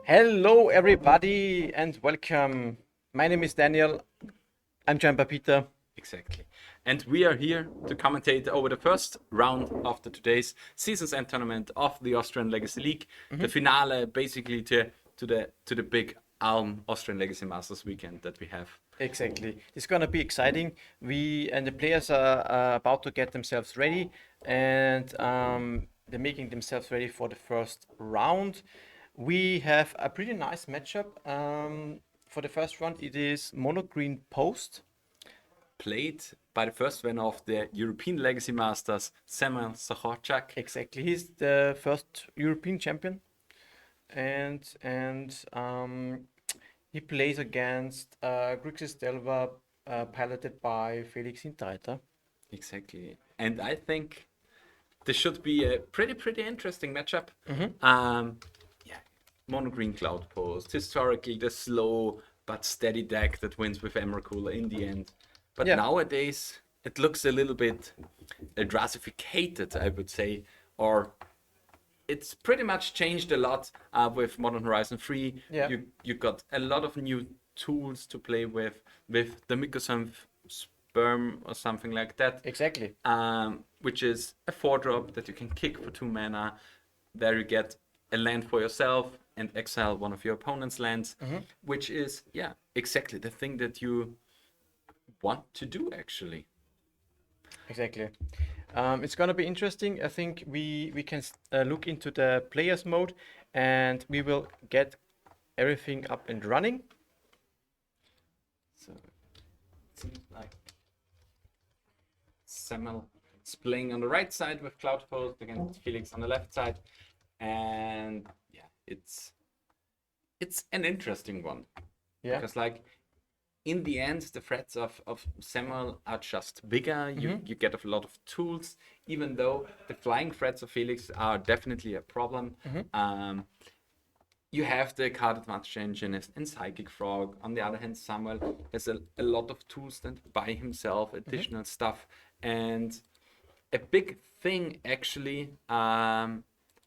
Hello, everybody, and welcome. My name is Daniel. I'm joined by Peter. Exactly. And we are here to commentate over the first round of today's season's end tournament of the Austrian Legacy League, the finale basically to the big ALM Austrian Legacy Masters weekend that we have. Exactly. It's gonna be exciting. We and the players are about to get themselves ready, and they're making themselves ready for the first round. We have a pretty nice matchup. For the first round, it is mono green post. Played by the first winner of the European Legacy Masters, Samuel Sachorczak. Exactly. He's the first European champion, and he plays against Grixis Delva, piloted by Felix Hinterreiter. Exactly. And I think this should be a pretty interesting matchup. Yeah, mono green cloud post. Historically, the slow but steady deck that wins with Emrakul in the end. But Yeah. nowadays, it looks a little bit drasificated, I would say, or it's pretty much changed a lot with Modern Horizon 3. Yeah. You got a lot of new tools to play with the Mycosynth Sperm or something like that. Exactly. Which is a 4-drop that you can kick for 2 mana. There you get a land for yourself and exile one of your opponent's lands, which is, yeah, exactly the thing that you want to do, actually. Exactly. It's gonna be interesting. I think we can look into the players mode, and we will get everything up and running. So it seems like Samuel is playing on the right side with Cloud Post against Felix on the left side. And yeah, it's an interesting one. Yeah. Because like in the end, the threats of Samuel are just bigger. You get a lot of tools, even though the flying threats of Felix are definitely a problem. You have the card advantage engine and Psychic Frog. On the other hand, Samuel has a lot of tools that by himself, additional stuff. And a big thing actually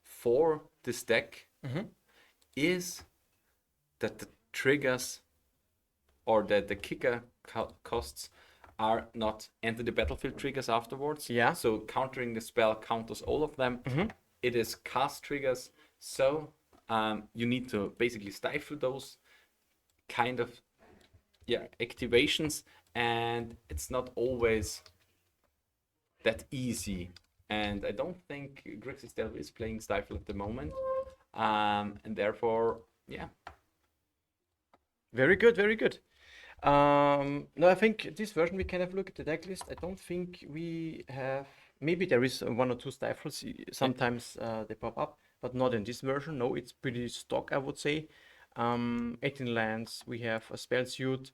for this deck is that the triggers or the kicker costs are not enter the battlefield triggers afterwards. Yeah. So countering the spell counters all of them. It is cast triggers. So you need to basically stifle those kind of activations, and it's not always that easy. And I don't think Grixis Delve is playing Stifle at the moment. And therefore, yeah. Very good. Very good. No, I think this version we can have a look at the deck list. I don't think we have. Maybe there is one or two stifles. Sometimes they pop up, but not in this version. No, it's pretty stock, I would say. 18 lands. We have a spell suit,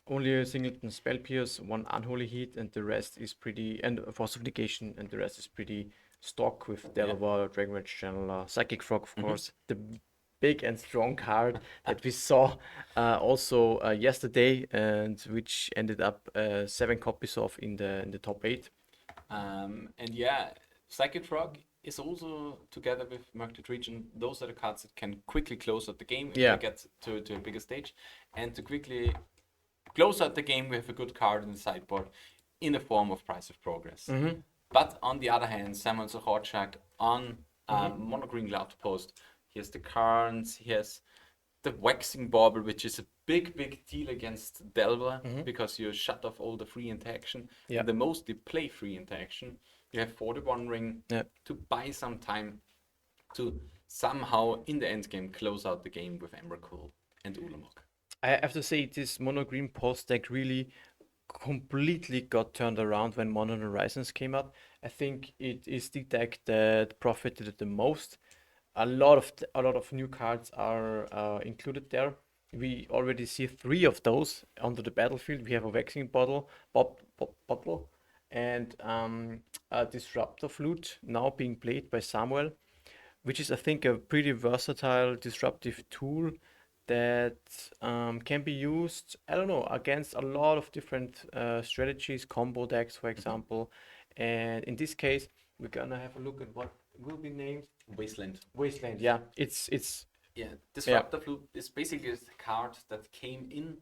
only a singleton spell pierce, one unholy heat, and the rest is pretty, and force of negation, and the rest is pretty stock with Delver, Dragon Rage Channeler, Psychic Frog, of course, the big and strong card that we saw also yesterday, and which ended up 7 copies of in the top 8. And yeah, Psychic Frog is also together with Merced Region. Those are the cards that can quickly close out the game if Yeah. they get to a bigger stage. And to quickly close out the game, we have a good card in the sideboard in the form of Price of Progress. But on the other hand, Samuel Sachorczak on Mono Green Cloud Post, he has the cards, he has the Waxing Bauble, which is a big deal against Delver because you shut off all the free interaction. Yeah. The mostly play free interaction. You have 41 ring to buy some time to somehow in the end game close out the game with Emrakul and Ulamog. I have to say, this mono green post deck really completely got turned around when Modern Horizons came out. I think it is the deck that profited the most. A lot of new cards are included there. We already see 3 of those onto the battlefield. We have a Waxing Bottle, and a Disruptor Flute now being played by Samuel, which is, I think, a pretty versatile disruptive tool that can be used, I don't know, against a lot of different strategies, combo decks, for example. And in this case, we're gonna have a look at what will be named Wasteland. Wasteland. Yeah, it's Yeah, Disruptor Flute is basically a card that came in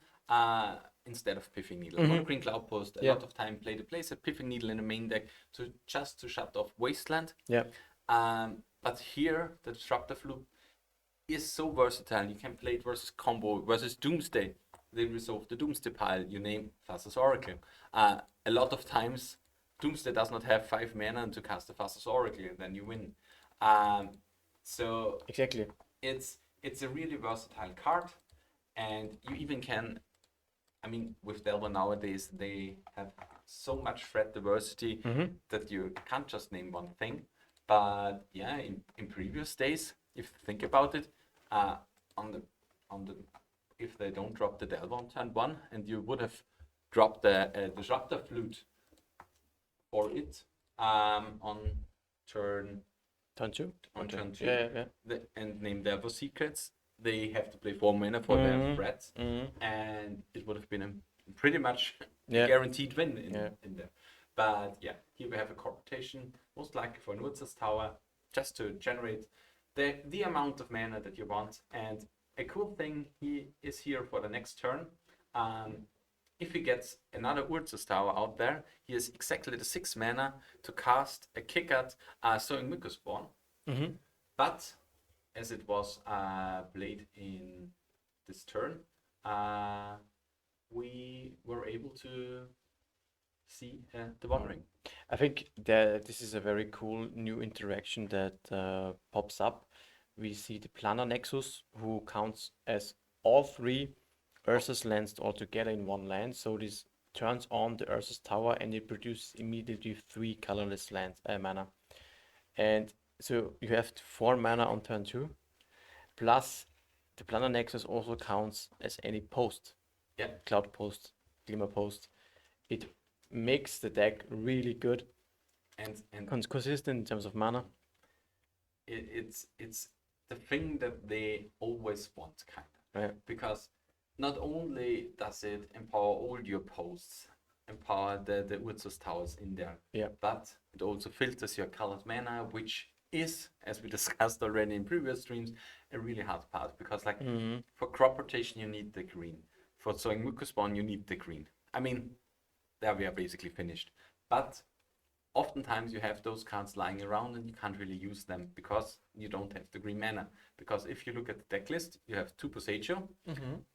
instead of Piffing Needle. Mono Green Cloud Post a lot of time play to place a Piffing Needle in the main deck to shut off Wasteland. Yeah. But here the Disruptor Flute is so versatile. You can play it versus combo, versus Doomsday. They resolve the Doomsday pile. You name Thassa's Oracle. A lot of times, Doomsday does not have 5 mana to cast the Thassa's Oracle, and then you win. So Exactly. It's a really versatile card, and you even can. I mean, with Delver nowadays, they have so much threat diversity that you can't just name one thing. But yeah, in previous days, if you think about it, on the if they don't drop the Delver on turn 1, and you would have dropped the Disruptor Flute for it on turn 2. on turn 2, Yeah. and name Delver Secrets, they have to play 4 mana for their threats, and it would have been a pretty much a guaranteed win in there. But yeah, here we have a corruption, most likely for Nutzer's Tower, just to generate the amount of mana that you want. And a cool thing, he is here for the next turn. If he gets another Urza's Tower out there, he has exactly the 6 mana to cast a kick-out Sowing Mycospawn. But as it was played in this turn, we were able to see the One Ring. I think that this is a very cool new interaction that pops up. We see the Planar Nexus, who counts as all 3 Urza's lands all together in one land. So this turns on the Urza's Tower and it produces immediately 3 colorless lands mana. And so you have 4 mana on turn 2. Plus, the Planar Nexus also counts as any post. Yeah. Cloud Post, Glimmer Post. It makes the deck really good and consistent in terms of mana. It's the thing that they always want, kind of. Yeah. Because not only does it empower all your posts, empower the Urza's Towers in there, but it also filters your colored mana, which is, as we discussed already in previous streams, a really hard part. Because like for crop rotation you need the green. For Sowing Mycospawn you need the green. I mean, there we are basically finished. But oftentimes you have those cards lying around and you can't really use them because you don't have the green mana. Because if you look at the deck list, you have 2 Posegio,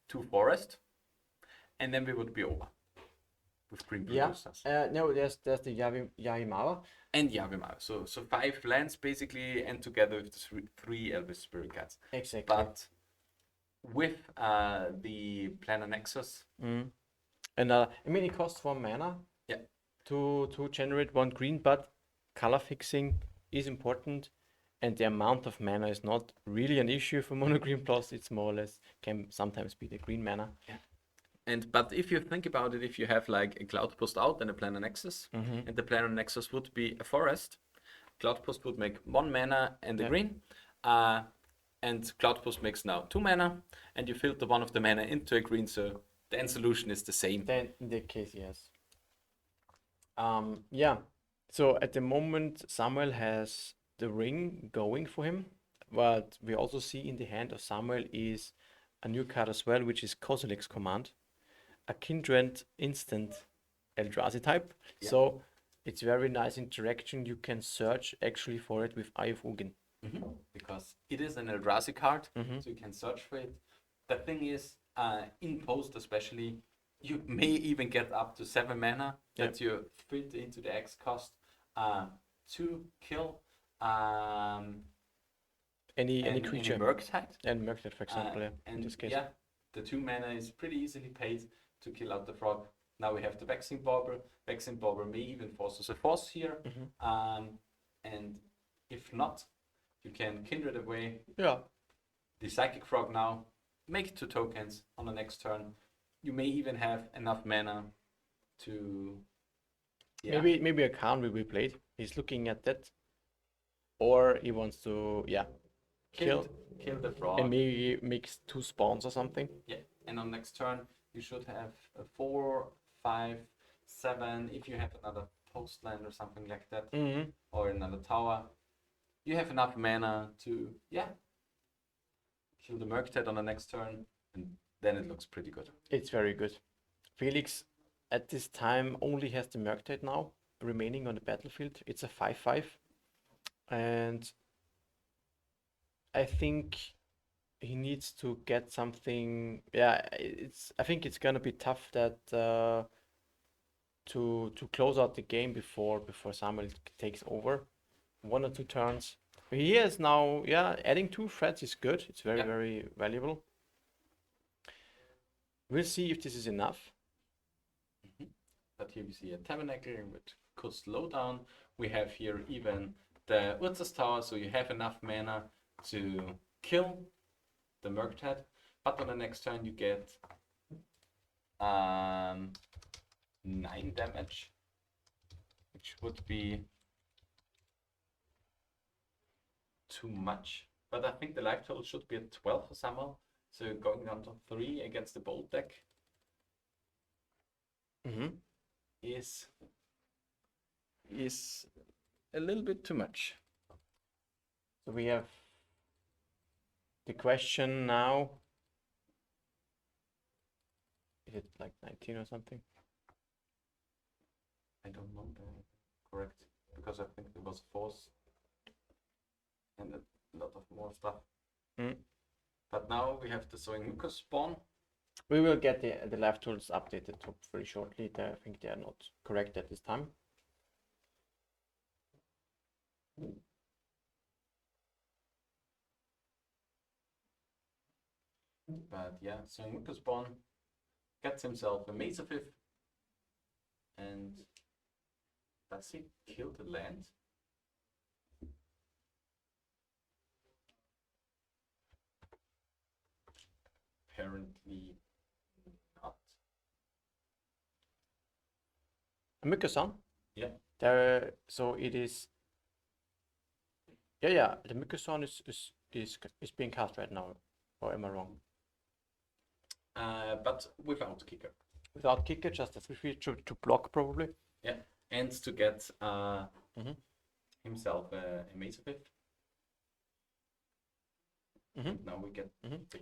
2 Forest, and then we would be over with green producers. No, there's the Yahimara. And Yavimara. So 5 lands basically, and together with the 3 Elvis Spirit cards. Exactly. But with the Planar Nexus. And I mean, it costs 1 mana to generate 1 green, but color fixing is important, and the amount of mana is not really an issue for Mono Green Plus. It's more or less can sometimes be the green mana. Yeah. But if you think about it, if you have like a Cloud Post out and a Planar Nexus, and the Planar Nexus would be a forest, Cloud Post would make 1 mana and a green, and Cloud Post makes now 2 mana, and you filter 1 of the mana into a green, so the end solution is the same. Then in that case, yes. Yeah. So at the moment, Samuel has the ring going for him. What we also see in the hand of Samuel is a new card as well, which is Kozilek's Command, a Kindred instant Eldrazi type. Yeah. So it's very nice interaction. You can search actually for it with Eye of Ugin. Because it is an Eldrazi card, so you can search for it. The thing is, in post especially, you may even get up to 7 mana that you fit into the X cost to kill any creature. Any Murktide. And Murktide, for example, And in this case. yeah, the 2 mana is pretty easily paid to kill out the frog. Now we have the Vexing Bauble. Vexing Bauble may even force us a force here. And if not, you can Kindred away. Yeah. The Psychic Frog now, make 2 tokens on the next turn. You may even have enough mana to... Yeah. Maybe a Khan will be played. He's looking at that. Or he wants to, kill the frog. and maybe makes 2 spawns or something. Yeah, and on next turn, you should have a 4, 5, 7. If you have another post land or something like that, or another tower, you have enough mana to, kill the Murktide on the next turn, and then it looks pretty good. It's very good. Felix at this time only has the Murktide now remaining on the battlefield. It's a 5/5, and I think he needs to get something. Yeah, I think it's gonna be tough that to close out the game before Samuel takes over. 1 or 2 turns. He is now, yeah, adding 2 threats is good. It's very, Yeah. very valuable. We'll see if this is enough. But here we see a Tabernacle, which could slow down. We have here even the Urza's Tower, so you have enough mana to kill the Murktide. But on the next turn you get 9 damage, which would be too much. But I think the life total should be at 12 for Samuel. So going down to 3 against the bold deck is a little bit too much. So we have the question now. Is it like 19 or something? I don't know the correct, because I think it was force and a lot of more stuff. But now we have the Sowing Mucus spawn. We will get the life tools updated very shortly. I think they are not correct at this time. But yeah, Sowing Mucus spawn gets himself a Maze of Fifth. And does he kill the land? Apparently not. Mickelson? Yeah. There, so it is. Yeah. The Mickelson is being cast right now, or am I wrong? But without kicker. Without kicker, just a 3/3 to block probably. Yeah, and to get himself a Maze of Fifth. Now we get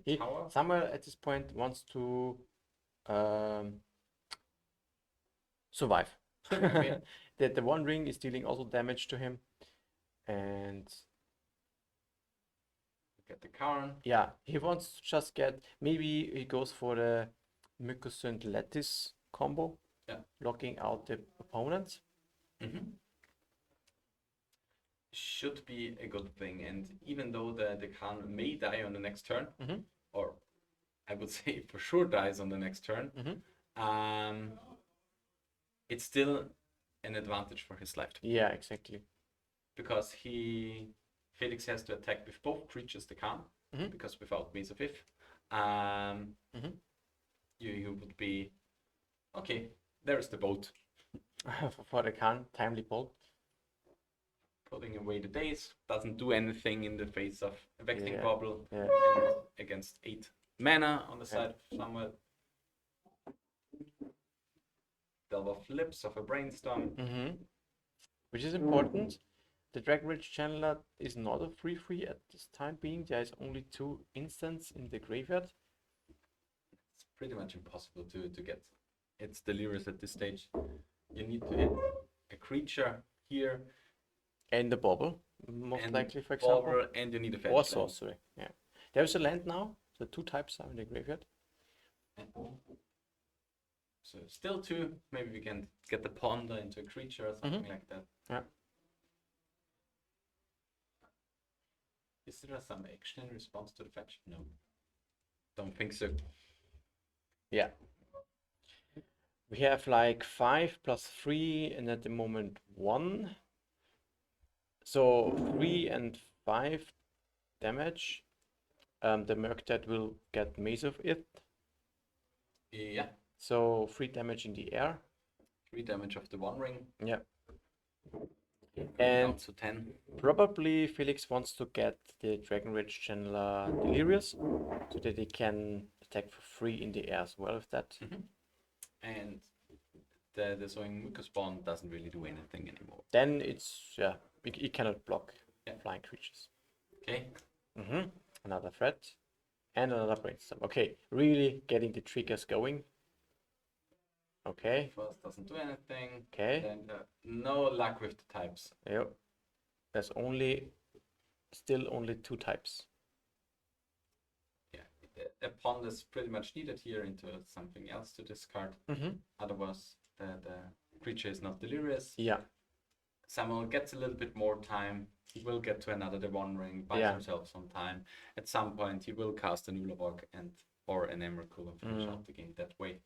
the tower. Samuel at this point wants to survive. The One Ring is dealing also damage to him, and get the Karn. yeah, he wants to just get. Maybe he goes for the Mycosynth Lattice combo, locking out the opponent. Should be a good thing, and even though the Khan may die on the next turn, or I would say for sure dies on the next turn, it's still an advantage for his life. Yeah, exactly. Because Felix has to attack with both creatures, the Khan, because without Maze of Fifth, you would be okay. There is the bolt for the Khan, timely bolt. Putting away the days, doesn't do anything in the face of a Vexing Bubble and against 8 mana on the side of Samuel. Delve of Lips of a Brainstorm. Which is important. The Dragonrage Channeler is not a 3/3 at this time being. There is only 2 instants in the graveyard. It's pretty much impossible to get. It's delirious at this stage. You need to hit a creature here. And the bubble, most likely, for example. Bubble, and you need a fetch or sorcery. Yeah. There's a land now. The 2 types are in the graveyard. So still 2. Maybe we can get the Ponder into a creature or something like that. Yeah. Is there some action in response to the fetch? No. Don't think so. Yeah. We have like 5 plus 3 and at the moment 1. So 3 and 5 damage. The Murktide will get Maze of It. Yeah. So 3 damage in the air. 3 damage of the One Ring. Yeah. And to 10. Probably Felix wants to get the Dragonrage Channeler Delirious so that he can attack for free in the air as well with that. And the Sowing Mucus spawn doesn't really do anything anymore. Then it's he cannot block flying creatures. Okay. Another threat. And another brainstorm. Okay, really getting the triggers going. Okay. First doesn't do anything. Okay. Then no luck with the types. Yep. There's still only 2 types. Yeah, a pawn is pretty much needed here into something else to discard. Otherwise, the creature is not delirious. Yeah. Samuel gets a little bit more time. He will get to another the One Ring, buys himself some time. At some point, he will cast a Nulavog or an Emrakul and finish out the game that way.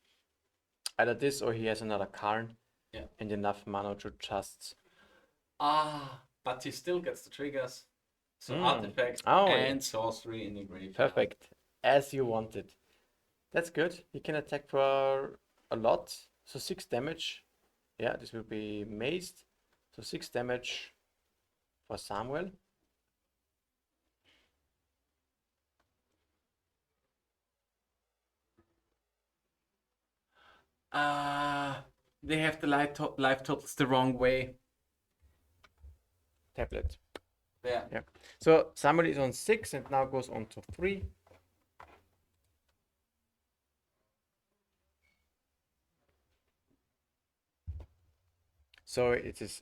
Either this or he has another Karn. Yeah. And enough mana to just. But he still gets the triggers. So artifact and sorcery in the graveyard. Perfect. As you wanted. That's good. He can attack for a lot. So 6 damage. Yeah, this will be mazed. So 6 damage for Samuel. They have the life totals the wrong way. Tablet. Yeah. Yeah. So Samuel is on 6 and now goes on to 3. So it is.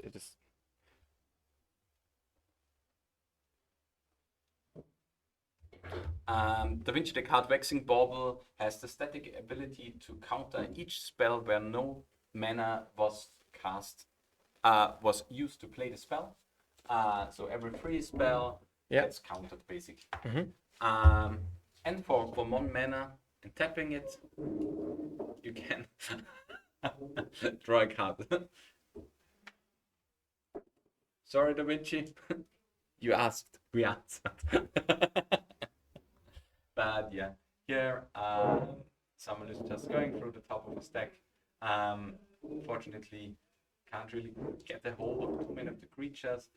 Da Vinci the card Waxing Bauble has the static ability to counter each spell where no mana was used to play the spell. So every free spell gets countered basically. And for 1 mana and tapping it, you can draw a card. Sorry, Da Vinci. You asked, we answered. But yeah, here someone is just going through the top of the stack. Unfortunately, can't really get a hold of too many of the creatures.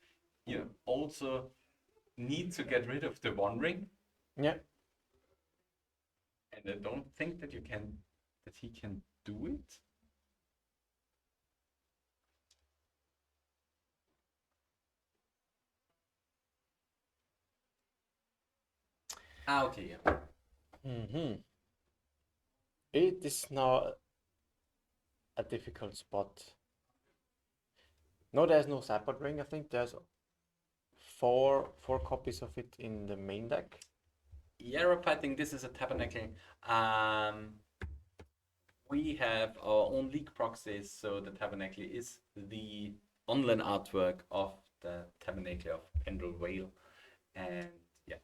You also need to get rid of the One Ring. Yeah. And I don't think that he can do it. Okay, yeah. It is now a difficult spot. No, there's no sideboard ring. I think there's four copies of it in the main deck. Yeah, I think this is a Tabernacle. We have our own league proxies, so the Tabernacle is the online artwork of the Tabernacle of Pendrell Vale. And yeah.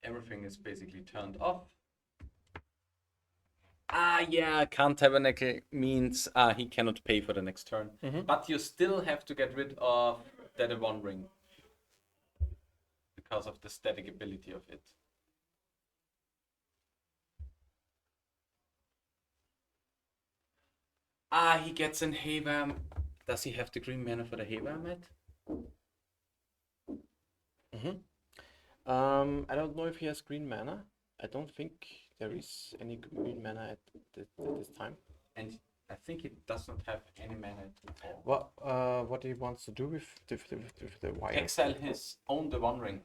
Everything is basically turned off. Yeah, can't Tabernacle means he cannot pay for the next turn. But you still have to get rid of the One Ring because of the static ability of it. He gets an Haver. Does he have the green mana for the Haver, Matt? I don't know if he has green mana. I don't think there is any green mana at this time. And I think he does not have any mana at all. What he wants to do with the wire? Exile his own the One Ring.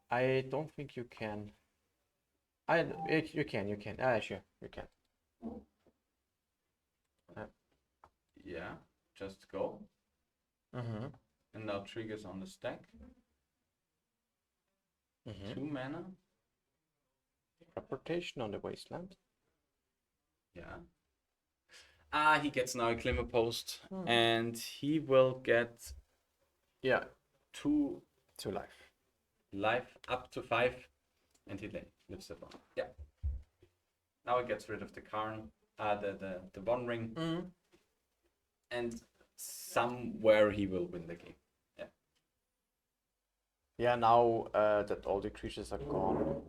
I don't think you can. You can. Sure, you can. Yeah, just go. And now triggers on the stack. 2 mana. Reportation on the wasteland. Yeah. He gets now a Glimmer Post, and he will get 2 life up to 5, and he lives it on. Yeah. Now he gets rid of the Karn, the One Ring, and somewhere he will win the game. Yeah, now that all the creatures are gone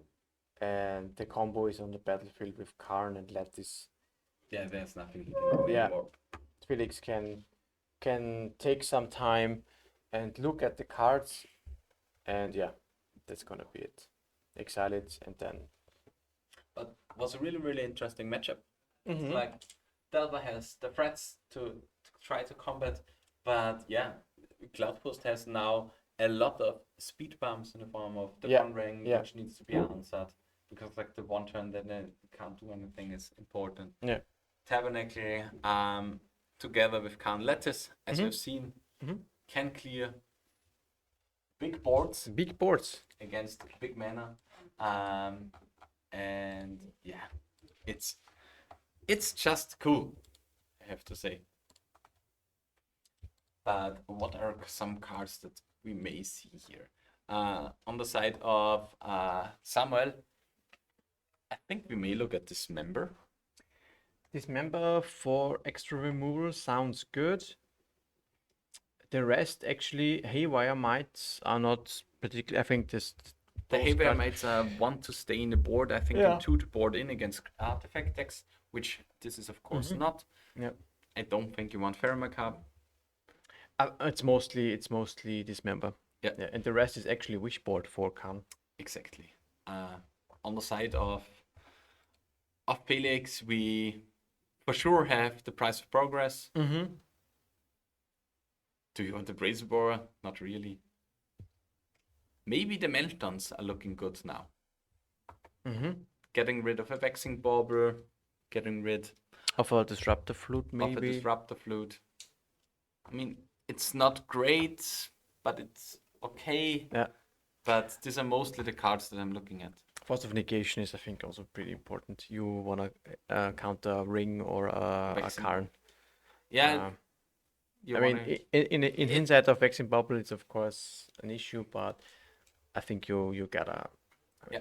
and the combo is on the battlefield with Karn and Lattice. Yeah, there's nothing he can do anymore. Felix can take some time and look at the cards and that's gonna be it. Exiled and then. But was a really, really interesting matchup. Mhm. Like, Delva has the threats to try to combat, but yeah, Cloudpost has now a lot of speed bumps in the form of the Yeah, one ring, yeah. which needs to be answered, because like the one turn that they can't do anything is important. Yeah. Tabernacle, together with Khan Lattice, as Mhm. we've seen, Mhm. can clear big boards Big boards. against big mana, and yeah, it's just cool, I have to say. But what are some cards that we may see here? On the side of Samuel, I think we may look at this member. Dismember for extra removal sounds good. The rest actually, Haywire Mites are not particularly. I think this. The those Haywire cards- Mites want to stay in the board, I think, Yeah. and 2 to board in against artifact decks, which this is of course not. Yeah. I don't think you want Ferromacabre. It's mostly Dismember. Yeah. Yeah, and the rest is actually Wishboard for Khan. Exactly. On the side of Felix, we for sure have the Price of Progress. Mm-hmm. Do you want the Brazier Borer? Not really. Maybe the Meltons are looking good now. Mm-hmm. Getting rid of a Vexing Bobber, getting rid Of a Disruptor Flute, of a maybe. Disruptor Flute. I mean, it's not great, but it's okay. Yeah. But these are mostly the cards that I'm looking at. Force of Negation is, I think, also pretty important. You wanna counter a Ring or a Vexing Karn. Yeah, I mean, in hindsight of Vexing Bubble, it's of course an issue, but I think you gotta. Yeah.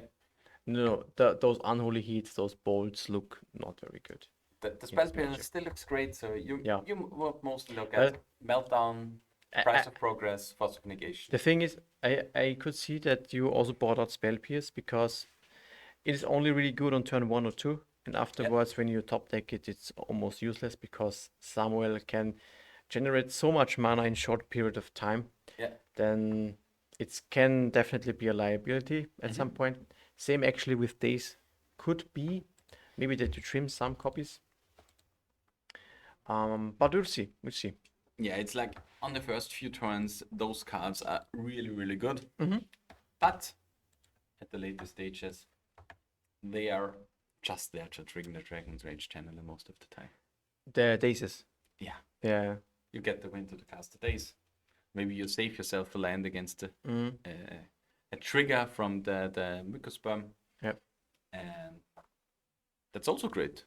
No, those Unholy Heats, those bolts look not very good. the spell this pyramid matchup. still looks great, so you Yeah. will mostly look Well, at Meltdown, I- Price I- of Progress, Force of Negation. The thing is, I could see that you also bought out Spell Pierce because it is only really good on turn 1 or 2, and afterwards, when you top deck it, it's almost useless because Samuel can generate so much mana in short period of time. Yeah. Then it can definitely be a liability at some point. Same actually with Days. Could be maybe that you trim some copies. But we'll see. We'll see. Yeah, it's like on the first few turns, those cards are really, really good. Mhm. But at the later stages, they are just there to trigger the Dragon's Rage channeler most of the time. The Daces. Yeah. Yeah. You get the win to the caster days. Maybe you save yourself a land against a trigger from the Mucosperm. Yep. And that's also great.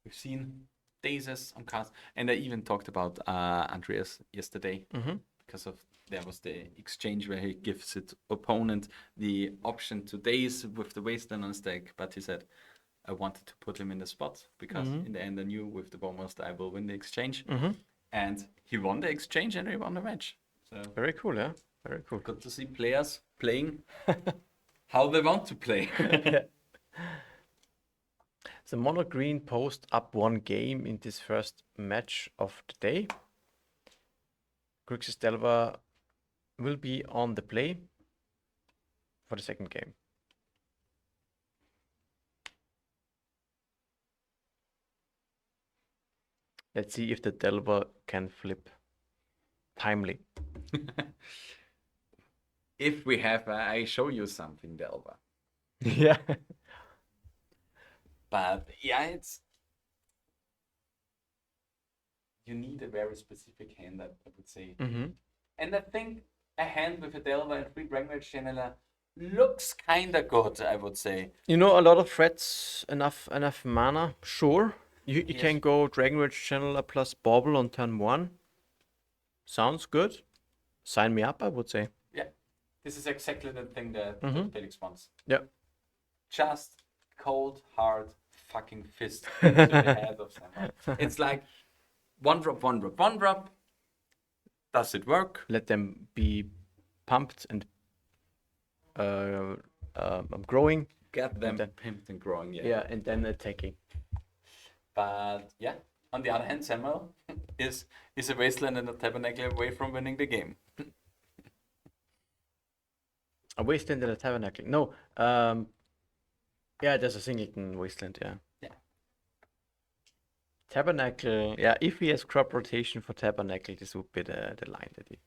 We've seen Daisies on cards. And I even talked about Andreas yesterday because of there was the exchange where he gives his opponent the option to Daze with the Wasteland on his deck, but he said, I wanted to put him in the spot because in the end I knew with the Bowmaster I will win the exchange. And he won the exchange and he won the match. So Very cool, yeah. Very cool. good to see players playing how they want to play. The mono green post up 1 game in this first match of the day. Grixis Delva will be on the play for the second game. Let's see if the Delva can flip timely. If we have, I show you something, Delva. Yeah. But yeah, it's you need a very specific hand, I would say. And I think a hand with a Delva and 3 Dragon's Channeler looks kinda good, I would say. You know, a lot of threats, enough mana, sure. You Yes. can go Dragon Rage Channeler plus Bauble on turn 1. Sounds good. Sign me up, I would say. Yeah, this is exactly the thing that Felix wants. Yeah. Just cold, hard, fucking fist to the head of someone. It's like 1 drop, 1 drop, 1 drop. Does it work? Let them be pumped and growing. Get them then- pimped and growing, yeah. Yeah, and then attacking. But yeah, on the other hand, Samuel is a Wasteland and a Tabernacle away from winning the game. A wasteland and a tabernacle. No, yeah, there's a singleton wasteland, yeah. Yeah. Tabernacle, yeah, if he has crop rotation for tabernacle, this would be the line that he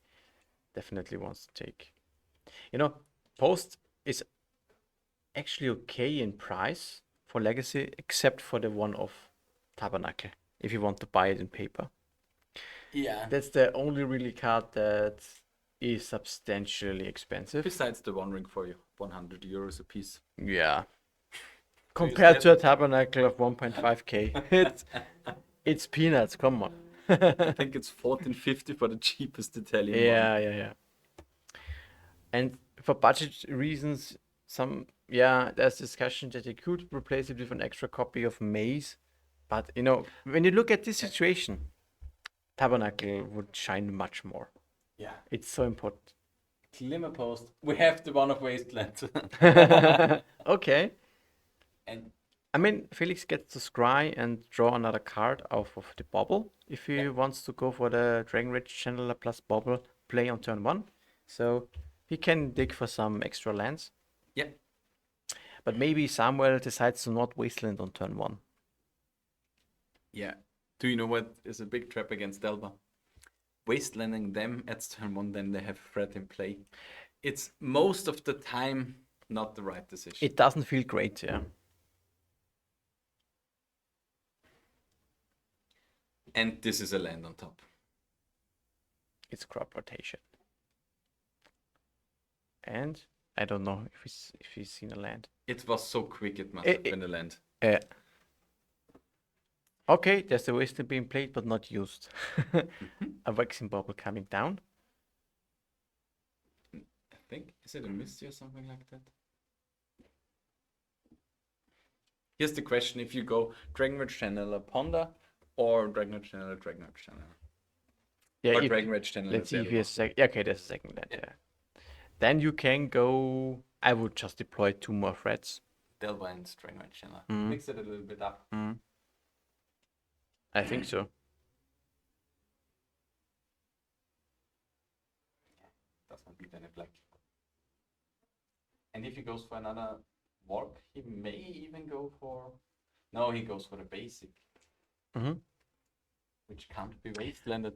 definitely wants to take. You know, post is actually okay in price for legacy, except for the one of tabernacle, if you want to buy it in paper. Yeah. That's the only really card that is substantially expensive. Besides the One Ring for you, 100 euros a piece. Yeah. Do you Compared to still- a tabernacle of 1.5k, it's peanuts. Come on. I think it's 1450 for the cheapest Italian one. Yeah. And for budget reasons, there's discussion that you could replace it with an extra copy of Maze, but when you look at this situation, Tabernacle would shine much more. Yeah. It's so important. Glimmer Post. We have the one of Wasteland. Okay. And I mean, Felix gets to scry and draw another card off of the bubble if he wants to go for the Dragon Rage Channeler plus bubble play on turn 1. So he can dig for some extra lands. yeah. But maybe Samuel decides to not Wasteland on turn 1. Yeah. Do you know what is a big trap against Delva? Wastelanding them at turn 1, then they have threat in play. It's most of the time not the right decision. It doesn't feel great, yeah. And this is a land on top. It's crop rotation. And I don't know if he's seen a land. It was so quick it must have been a land. Okay, there's the Wasteland being played but not used. A Waxing Bubble coming down. I think, is it a Misty or something like that? Here's the question, if you go Dragon Rage Channeler Ponder or Dragon Rage Channeler Yeah, or Dragon Rage Channeler let's see if he Delva. has okay, there's a second land, yeah. Then you can go. I would just deploy 2 more threats. Delva and Dragon Rage Channeler. Mix it a little bit up. I think so. Doesn't beat any black. And if he goes for another warp, he may even go for... No, he goes for the basic. Which can't be wastelanded.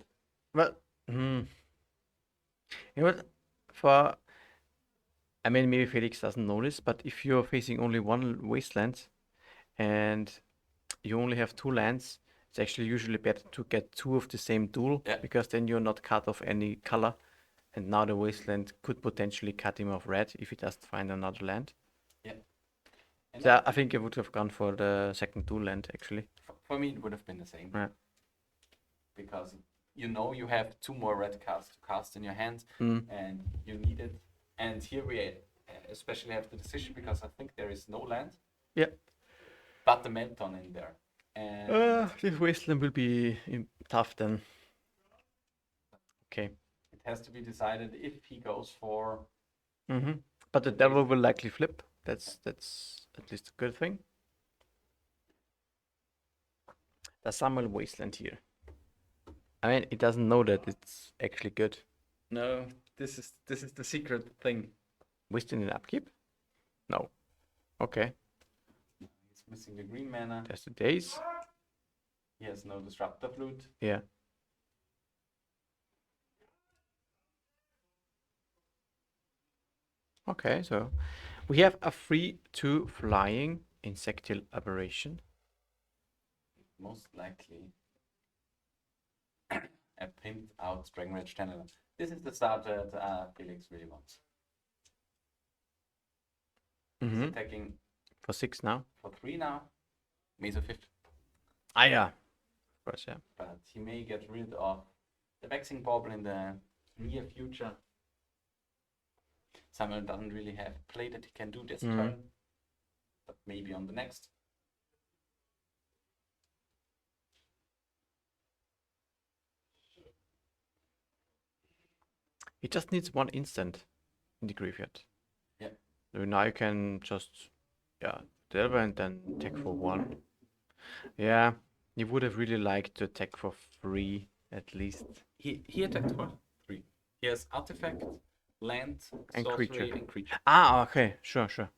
Well, you know what? I mean, maybe Felix doesn't know this, but if you're facing only one wasteland and you only have 2 lands, it's actually usually better to get 2 of the same dual, because then you're not cut off any color. And now the wasteland could potentially cut him off red if he doesn't find another land. Yeah. So I think I would have gone for the second dual land, actually. For me, it would have been the same. Yeah. Because you have 2 more red cards to cast in your hand, and you need it. And here we especially have the decision, because I think there is no land. Yeah. But the Melton in there. And this wasteland will be tough then. Okay. it has to be decided if he goes for... But the devil will likely flip. That's at least a good thing. There's Samuel Wasteland here. I mean, he doesn't know that it's actually good. No, this is the secret thing. Wasteland in upkeep? No. Okay. He's missing the green mana. There's the days. He has no Disruptor Flute. Yeah. Okay, so we have a 3/2 flying insectial aberration. Most likely a pimped out Dragon Rage Channeler. This is the start that Felix really wants. He's attacking For 6 now. for 3 now. Meso 5th. Ah, yeah. Of course, yeah. But he may get rid of the Vexing Bauble in the near future. Samuel doesn't really have play that he can do this turn, but maybe on the next. He just needs 1 instant in the graveyard. Yeah. So now you can just, delve and then attack for 1. Yeah, you would have really liked to attack for 3 at least. He attacked for 3. He has Artifact, land, And sorcery, creature. and creature. Ah, okay, sure, sure.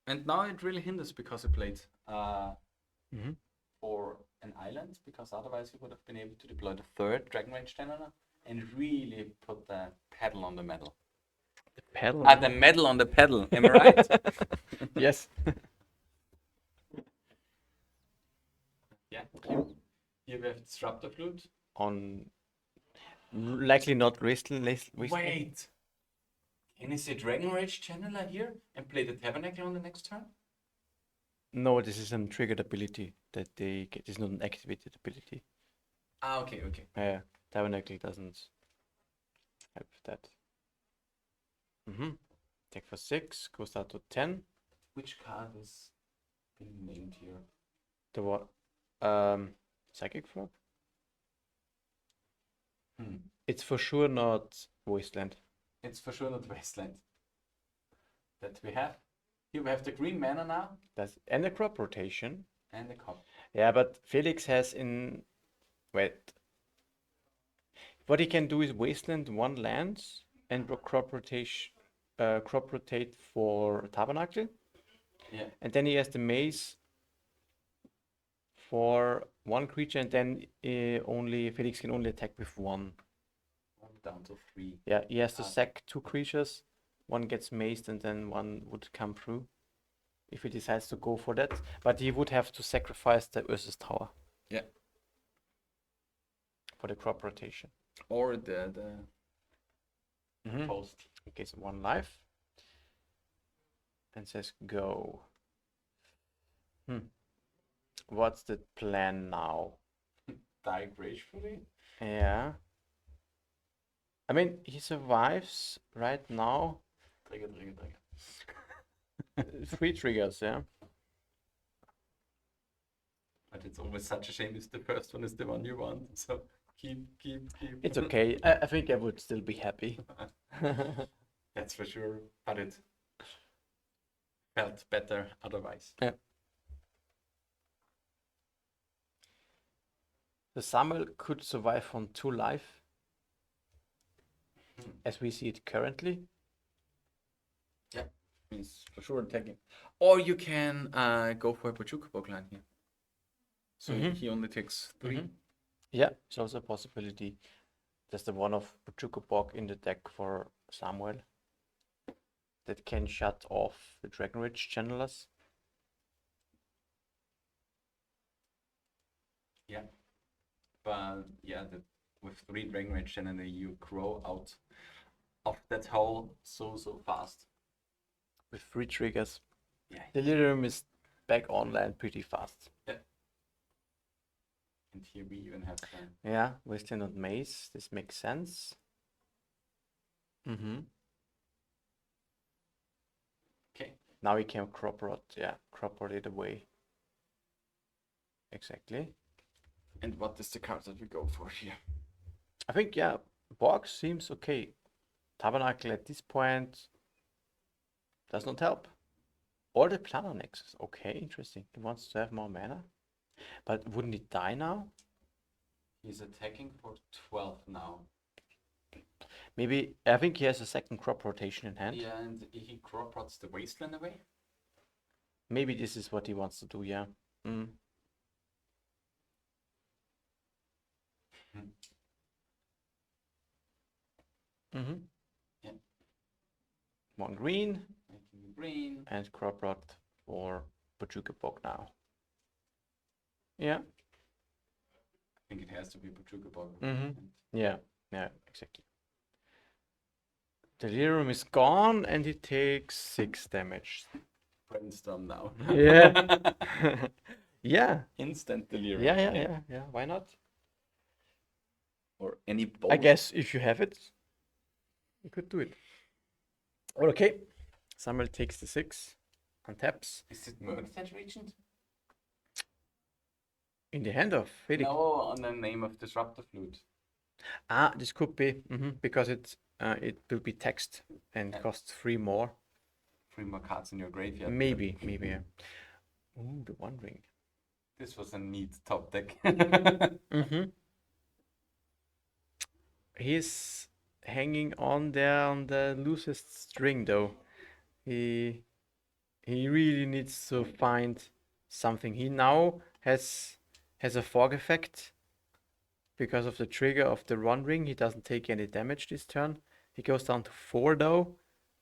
And now it really hinders because he played Mm-hmm. for an island, because otherwise he would have been able to deploy the third Dragon Rage Channeler and really put the pedal on the metal. The pedal. The metal on the pedal, am I right? Yes. Yeah. Here we have Disruptor Flute. On likely not Wasteland. Wait! Can you say Dragon Rage Channeler here and play the Tabernacle on the next turn? No, this is a triggered ability that they get. It's not an activated ability. Okay, okay. Yeah, Tabernacle doesn't help that. Mm-hmm. Take for 6, goes out to 10. Which card is being named here? The what? Psychic Frog? It's for sure not Wasteland. It's for sure not Wasteland. That we have. Here we have the green mana now. And a crop rotation. And the cop. Yeah, but Felix has in... Wait. What he can do is Wasteland 1 lands and crop rotate for Tabernacle. Yeah. And then he has the maze for 1 creature, and then Felix can only attack with 1. Down to 3. Yeah, he has to sack 2 creatures. 1 gets mazed, and then 1 would come through if he decides to go for that. But he would have to sacrifice the Ursus Tower. Yeah. For the crop rotation. Or the post. He gets 1 life. And says go. What's the plan now? Die gracefully? Yeah. I mean, he survives right now. Trigger. 3 triggers, yeah. But it's always such a shame if the first one is the one you want. So keep. It's okay. I think I would still be happy. That's for sure. But it felt better otherwise. Yeah. The Samuel could survive on 2 life, as we see it currently. Yeah, he's for sure attacking. Or you can go for a Pachuca line here. So he only takes 3. Yeah, it's also a possibility. There's the one of Pachuca in the deck for Samuel that can shut off the Dragon Rage channelers. Yeah. But yeah, with 3 Dragon Rage Channel, you grow out of that hole so fast. With 3 triggers. Yeah. Delirium is back online pretty fast. Yeah. And here we even have Yeah, Wasteland and Maze. This makes sense. Okay. Now we can crop rot. Yeah, crop rot it away. Exactly. And what is the card that we go for here? I think, yeah, Box seems okay. Tabernacle at this point does not help. Or the Planar Nexus. Okay, interesting. He wants to have more mana. But wouldn't he die now? He's attacking for 12 now. Maybe, I think he has a second crop rotation in hand. Yeah, and he crop rots the Wasteland away. Maybe this is what he wants to do, yeah. Yeah. 1 green. Making green. And crop rot for Pachuca now. Yeah. I think it has to be Pachuca Bog. Yeah, exactly. Delirium is gone and he takes 6 damage. Brainstorm now. Yeah. Yeah. Instant delirium. Yeah. Why not? Or any bolt. I guess if you have it, you could do it. Okay. Samuel takes the 6, untaps. Is it Murder's Regent? In the hand of Felix. No, on the name of Disruptor Flute. This could be because it will be text and costs 3 more. 3 more cards in your graveyard. Maybe. Yeah. Ooh, the One Ring. This was a neat top deck. He's hanging on there on the loosest string though. He he really needs to find something. He now has a fog effect because of the trigger of the run ring. He doesn't take any damage this turn. He goes down to 4 though.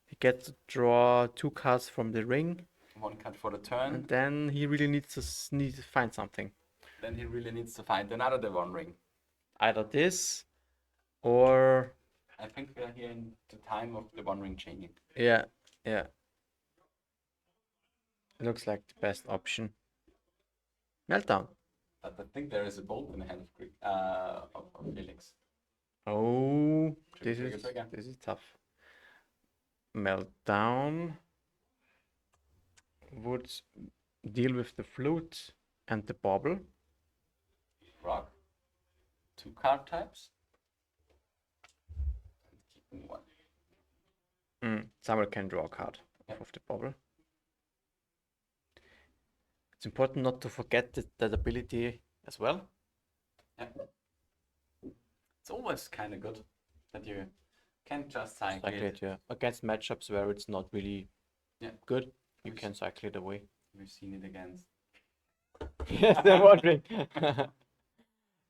He gets to draw 2 cards from the ring, 1 card for the turn. and then he really needs to find something. Then he really needs to find another Devon ring. Either this or I think we are here in the time of the One Ring chaining. yeah. Looks like the best option. Meltdown. But I think there is a bolt in the hand of Felix. Oh, Should we trigger? this is tough. Meltdown would deal with the flute and the bobble. Rock. 2 card types. And keeping 1. Someone can draw a card of the bobble. It's important not to forget that ability as well. Yeah. It's always kind of good that you can just cycle it. Yeah. Against matchups where it's not really good, you can cycle it away. We've seen it against. Yes, I'm wondering.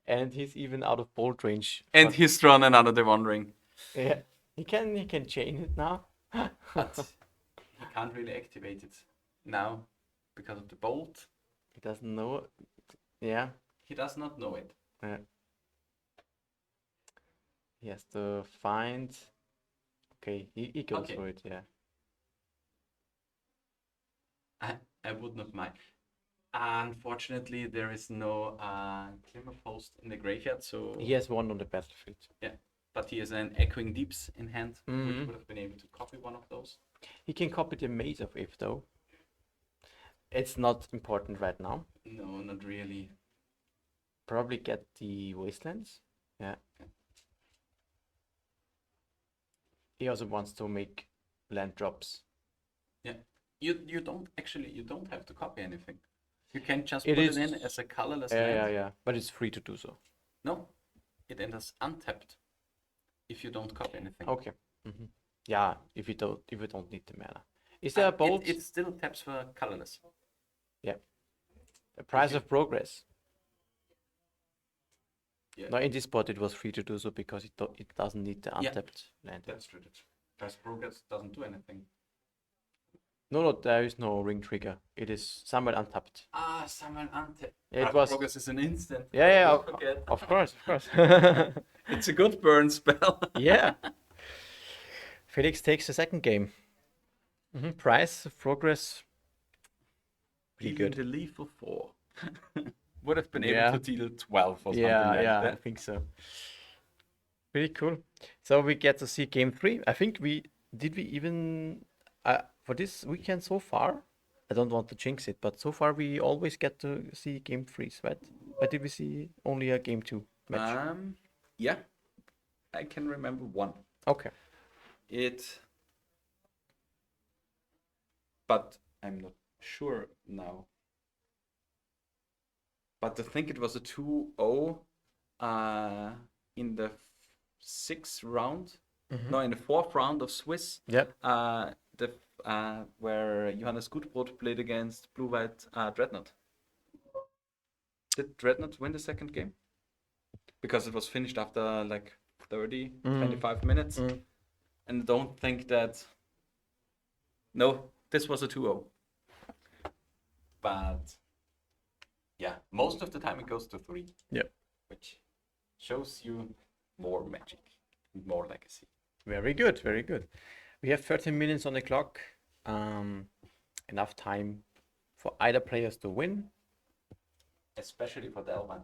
And he's even out of bolt range. And he's drawn another Devon ring. Yeah, he can chain it now. But he can't really activate it now because of the bolt. He doesn't know. Yeah. He does not know it. Yeah. He has to find. Okay, he goes for it. Yeah. I would not mind. Unfortunately, there is no Glimmer Post in the graveyard, so He has one on the battlefield. yeah. But he has an Echoing Deeps in hand, which Mhm. would have been able to copy one of those. He can copy the Maze of If though. It's not important right now. No, not really. Probably get the Wastelands. Yeah. He also wants to make land drops. Yeah. You don't have to copy anything. You can just It put is- it in as a colorless Yeah, land. yeah. But it's free to do so. No, it enters untapped if you don't copy anything. Okay. Yeah, if you don't need the mana. Is there a bolt? It still taps for colorless. The price of progress. Yeah. No, in this spot it was free to do so because it doesn't need the Yeah. untapped land. That's true. Price progress doesn't do anything. No, there is no ring trigger. It is somewhere untapped. Someone untapped. Yeah, it Price was. progress is an instant. Yeah, Don't forget. of course. It's a good burn spell. Yeah. Felix takes the second game. Price of progress. Pretty Dealing good. the lethal 4. Would have been Yeah. able to deal 12 or something Yeah, like I that. think so. Pretty cool. So we get to see game 3. I think we even for this weekend so far. I don't want to jinx it, but so far we always get to see game 3s, right? But did we see only a game 2 match? Yeah. I can remember one. Okay. But I'm not sure now. But I think it was a 2-0 in the 6th round. No, in the 4th round of Swiss. Yep. Where Johannes Gutbrot played against Blue-White Dreadnought. Did Dreadnought win the second game? Because it was finished after like 30, 25 minutes. And I don't think that... No, this was a 2-0. But yeah, most of the time it goes to 3. Yep. Which shows you more magic, more legacy. Very good, very good. We have 13 minutes on the clock. Enough time for either players to win. Especially for Delman.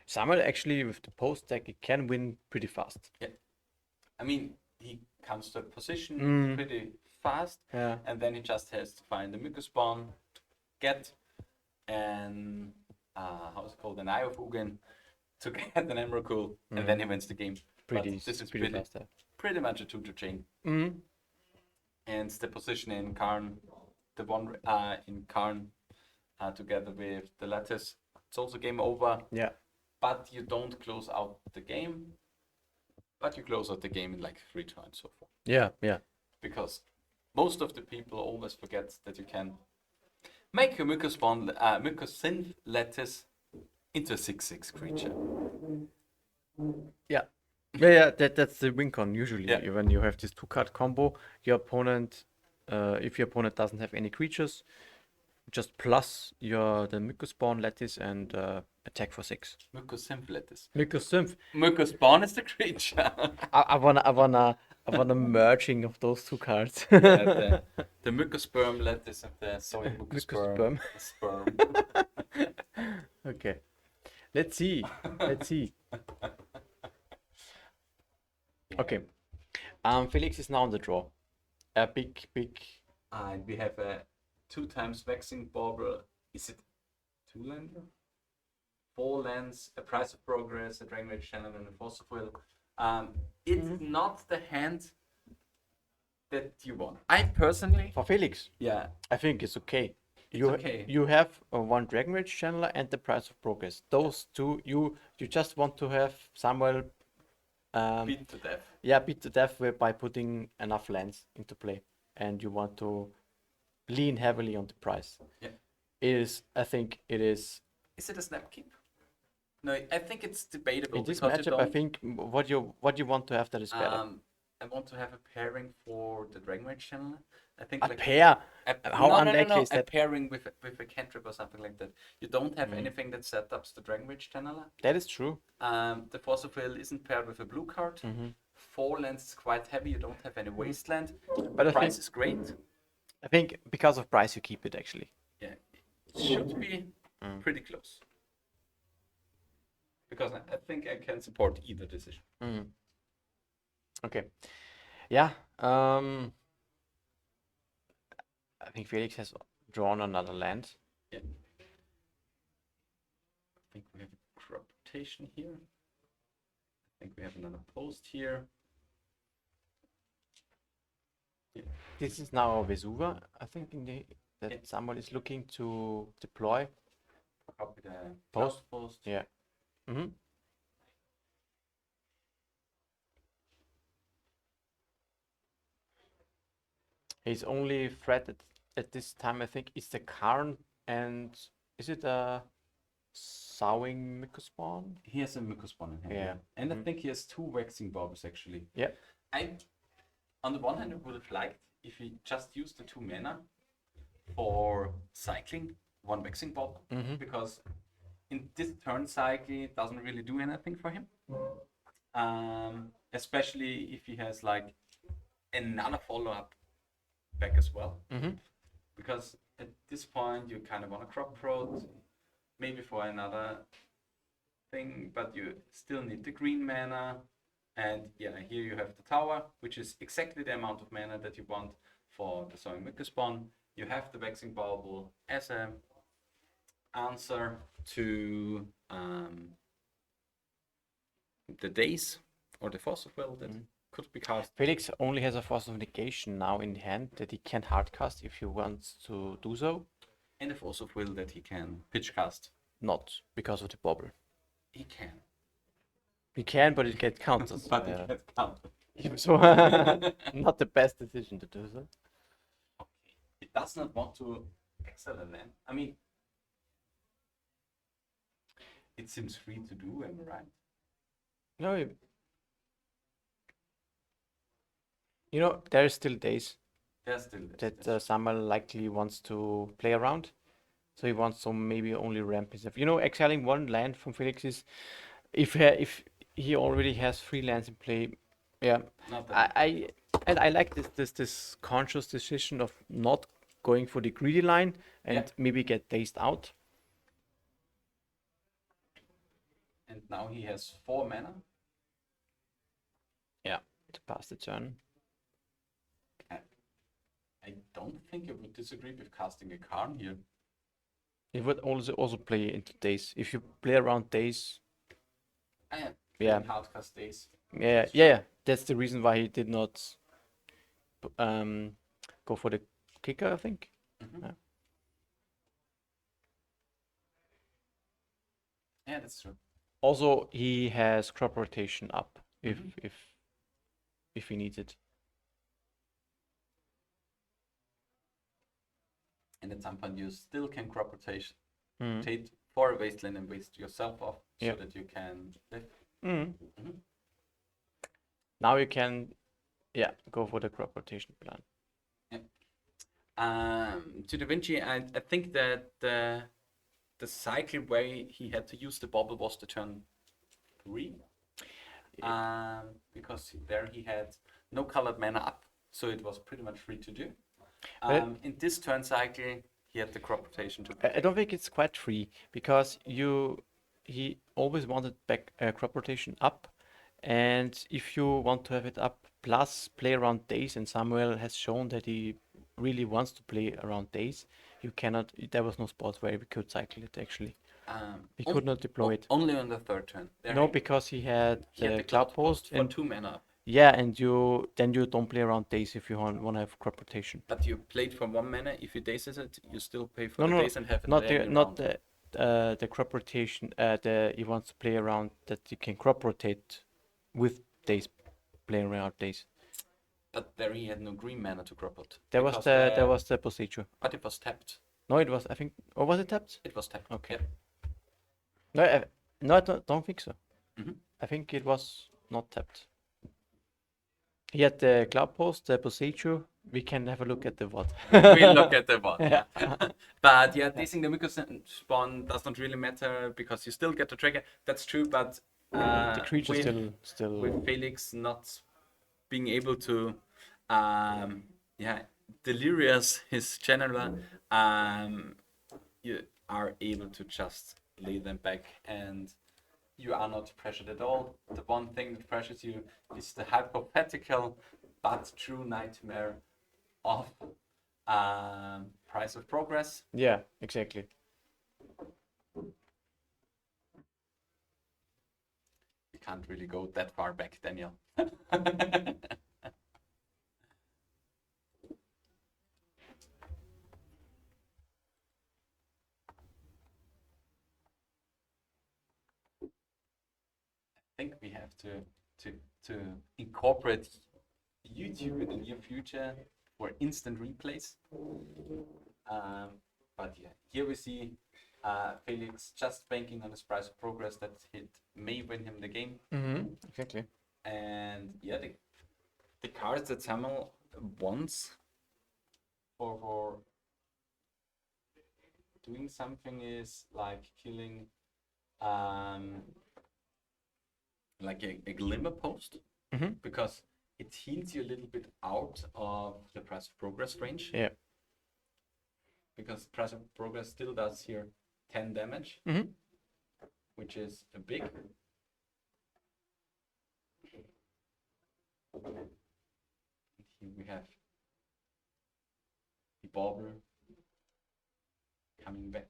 Samuel actually with the post deck, he can win pretty fast. Yeah. I mean, he comes to a position pretty fast. Yeah. And then he just has to find the Mycos Spawn to get and how's it called? An Eye of Ugin to get an Emrakul, and then he wins the game. Pretty This is pretty fast. pretty much a 2-2 chain. And the position in Karn, the one in Karn, together with the Lattice, it's also game over. Yeah. But you don't close out the game. But you close out the game in like 3 turns so far. Yeah, yeah. Because most of the people always forget that you can make your Mycosynth Lattice into a 6/6 creature. Yeah. Yeah, that's the win con usually. Yeah. When you have this 2-card combo, your opponent, if your opponent doesn't have any creatures, just plus the Mycospawn Lattice and attack for 6. Mycosynth Lattice. Mycosynth. Mycospawn is the creature. I wanna merging of those 2 cards. Yeah, the Mycosperm Lattice and the soy Mycosperm Mycosperm. sperm. Okay. Let's see. Let's see. Okay. Felix is now on the draw. A big. And we have a 2 times Vexing Bauble. Is it 2-lander? 4 lands, a Price of Progress, a Dragon Rage Channel, and a Force of Will. It's not the hand that you want. I personally, For Felix, yeah, I think it's okay. okay. You have 1 Dragon Rage Channeler and the Price of Progress. Those two, you just want to have Samuel Beat to death. yeah, beat to death by putting enough lands into play, and you want to lean heavily on the price. Yeah. I think it is. Is it a Snapkeep? No, I think it's debatable. In this because you matchup, I don't- think what you want to have that is better. I want to have a pairing for the Dragon Rage Channel. I think A like pair. How no, unlikely is a that? pairing with a cantrip or something like that. You don't have Mhm. anything that set ups the Dragon Rage Channeler. That is true. The Force of Will isn't paired with a blue card. Mhm. 4 lands is quite heavy. You don't have any wasteland. But The I price think is great. I think because of price, you keep it actually. Yeah, it should be Mm. pretty close. Because I think I can support either decision. Mhm. Okay. Yeah. I think Felix has drawn another land. Yeah. I think we have a crop rotation here. I think we have another post here. This is now Vesuva, I think, that Yeah. someone is looking to deploy. Copy the Post. post. Yeah. Mm-hmm. His only threat at this time, I think, is the Karn, and is it a Sowing Mycospawn? He has a Mycospawn in hand. Yeah. And I Mhm. think he has 2 Waxing Barbs actually. Yeah. On the one hand, I would have liked if he just used the 2 mana for cycling 1 Waxing Bob, Mm-hmm. because in this turn cycle it doesn't really do anything for him. Especially if he has like another follow-up back as well. Mm-hmm. Because at this point you kind of want to crop prot, maybe for another thing, but you still need the green mana. And yeah, here you have the tower, which is exactly the amount of mana that you want for the Sowing Mycospawn. You have the Vexing Bauble as a answer to the Daze or the Force of Will that could be cast. Felix only has a Force of Negation now in hand that he can hardcast if he wants to do so. And the Force of Will that he can pitch cast. Not because of the bubble. He can. He can, but it gets counted. But it gets counted. So not the best decision to do so. He does not want to exile a land. I mean, it seems free to do, am I right? No, you know, there are still days There's still that Samuel likely wants to play around. So he wants to maybe only ramp himself. You know, exiling 1 land from Felix is if he already has 3 lands in play. Yeah, not that I like this conscious decision of not going for the greedy line and Yeah. maybe get dazed out. And now he has 4 mana. Yeah, to pass the turn. I don't think I would disagree with casting a Karn here. It would also play into days. If you play around days, Yeah. Hardcast Days. yeah, that's the reason why he did not go for the kicker, I think. Yeah, that's true. Also, he has crop rotation up, if Mhm. if he needs it. And at some point, you still can crop rotation Mm. rotate for a wasteland and waste yourself off so Yeah. that you can live. Mm. Mhm. Now you can, yeah, go for the crop rotation plan. To Da Vinci, I think that the cycle way he had to use the bubble was the turn 3. Because there he had no colored mana up, so it was pretty much free to do. But In this turn cycle, he had the crop rotation to I protect. don't think it's quite free because he always wanted back crop rotation up, and if you want to have it up plus play around days, and Samuel has shown that he really wants to play around days, you cannot. There was no spot where we could cycle it actually. We could not deploy it. Only on the third turn. There No, because he had he had the the cloud cloud post post for and 2 mana up. yeah, and you don't play around days if you want to have crop rotation. But you played for 1 mana. If you daces it, you still pay for No, the no, days and have it not there the in not round. the crop rotation. The he wants to play around that you can crop rotate with days, playing around days. But there he had no green mana to crop it. There was the procedure. But it was tapped. No, it was I think, or was it tapped? It was tapped. Okay. Yep. No, no, I don't think so. Mhm. I think it was not tapped. He had the cloud post, the procedure. We can have a look at the what. We look at the one. Yeah. But yeah, dacing the Miko spawn does not really matter because you still get the trigger. That's true, but The creature with still. Felix not being able to yeah, delirious his general, you are able to just lay them back and you are not pressured at all. The one thing that pressures you is the hypothetical but true nightmare of price of progress. Yeah, exactly. You can't really go that far back, Daniel. I think we have to incorporate YouTube in the near future for instant replays. But yeah, here we see Felix just banking on his price of progress that it may win him the game. Exactly. And yeah, the cards that Samuel wants for doing something is like killing like a glimmer post, because it heals you a little bit out of the price of progress range. Yeah. Because price of progress still does here 10 damage, which is a big. And here we have the bobber coming back.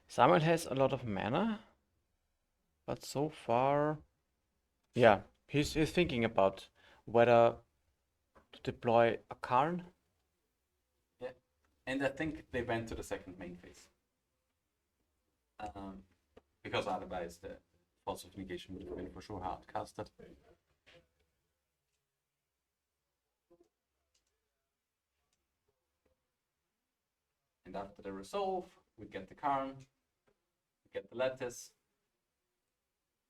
Samuel has a lot of mana, but so far, yeah, he's thinking about whether to deploy a Karn. Yeah, and I think they went to the second main phase. Because otherwise the force of negation would have been for sure hard casted. And after the resolve, we get the Karn, we get the lattice,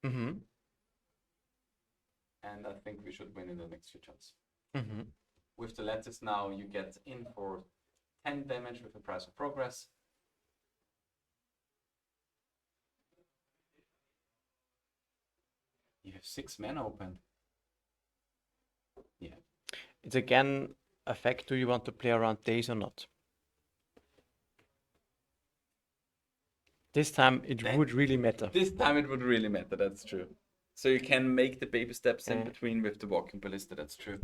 Mm-hmm. and I think we should win in the next few turns. Mm-hmm. With the lattice now, you get in for 10 damage with the price of progress. You have 6 mana open. Yeah. It's again a fact, do you want to play around days or not? This time it would really matter. This time it would really matter, that's true. So you can make the baby steps in Yeah. between with the walking ballista, that's true.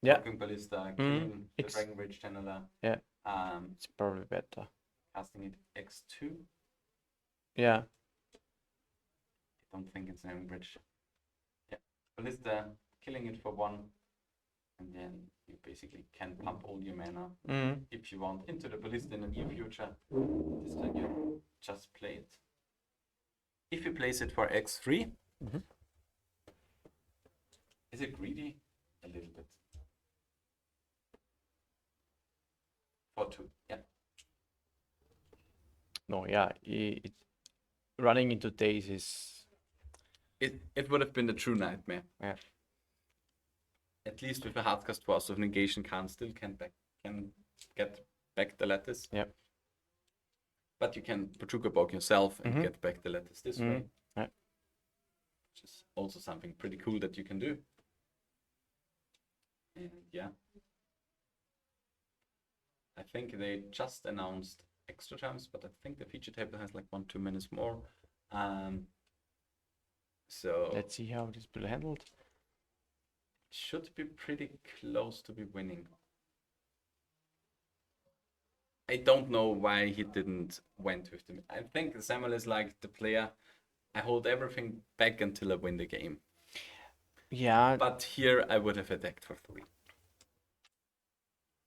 Yeah. Walking ballista, killing the Dragon Rage channeler. Yeah. Um, It's probably better. casting it X2. Yeah. I don't think it's Dragon Bridge. Yeah. Ballista killing it for 1, and then you basically can pump all your mana if you want into the ballista in the near future. This time you just play it. If you place it for X3, is it greedy? A little bit. For 2, yeah. No, yeah, running into days is It would have been a true nightmare. yeah. At least with a hardcast force of negation, can get back the lattice. Yeah. But you can Pachuca Bog yourself and get back the lattice this way. Yeah. Which is also something pretty cool that you can do. And yeah. I think they just announced extra terms, but I think the feature table has like 1-2 minutes more. So Let's see how this will be handled. Should be pretty close to be winning. I don't know why he didn't went with them. I think Samuel is like the player. I hold everything back until I win the game. Yeah. But here I would have attacked for 3.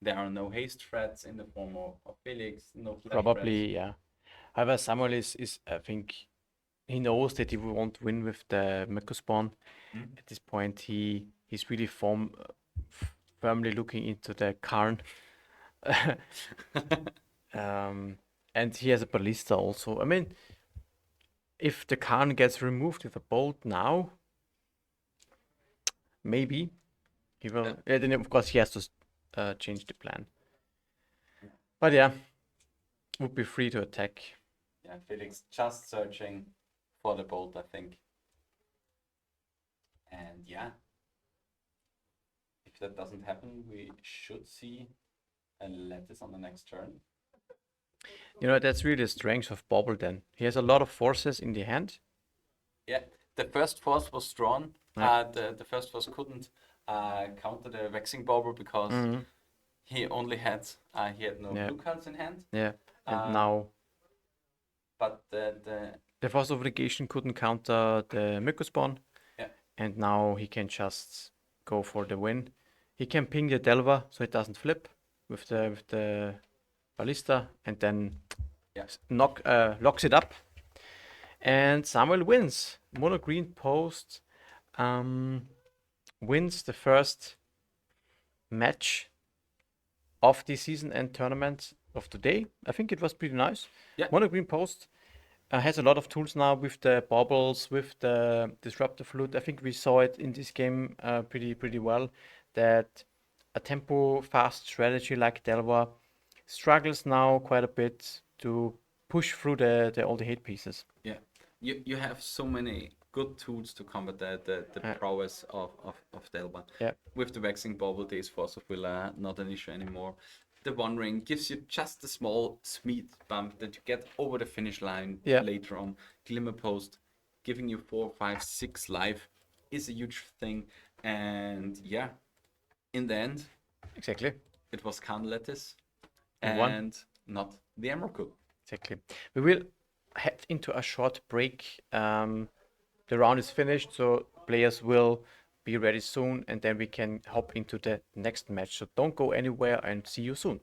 There are no haste threats in the form of Felix, no flash Probably, threats. yeah. However, Samuel is I think he knows that he won't win with the Meko spawn. At this point, he's really firmly looking into the Karn. And he has a ballista also. I mean, if the Karn gets removed with a bolt now, maybe he will. Yeah, then of course he has to change the plan. But yeah, would be free to attack. Yeah, Felix just searching for the bolt, I think. And yeah, if that doesn't happen, we should see a lattice on the next turn. You know, that's really the strength of Bobble then. He has a lot of forces in the hand. Yeah, the first force was drawn. Yeah. The first force couldn't counter the Vexing Bobble because he only had no blue cards in hand. Yeah, and now. But the force of negation couldn't counter the Miko spawn. Yeah. And now he can just go for the win. He can ping the Delva so it doesn't flip with the ballista, and then locks it up. And Samuel wins. Mono green post wins the first match of the season and tournament of today. I think it was pretty nice. Yeah. Mono green post has a lot of tools now with the baubles, with the disruptive flute. I think we saw it in this game pretty well, that a tempo fast strategy like Delva struggles now quite a bit to push through all the hate pieces. Yeah, you have so many good tools to combat the prowess of Delva. Yeah. With the Vexing Bobble, Days Force of Will not an issue anymore. The One Ring gives you just a small speed bump that you get over the finish line later on. Glimmer Post giving you 4, 5, 6 life is a huge thing. And yeah, in the end, exactly, it was Khan Lattice and not the Emerald Coup. Exactly. We will head into a short break. The round is finished, so players will be ready soon, and then we can hop into the next match. So don't go anywhere, and see you soon.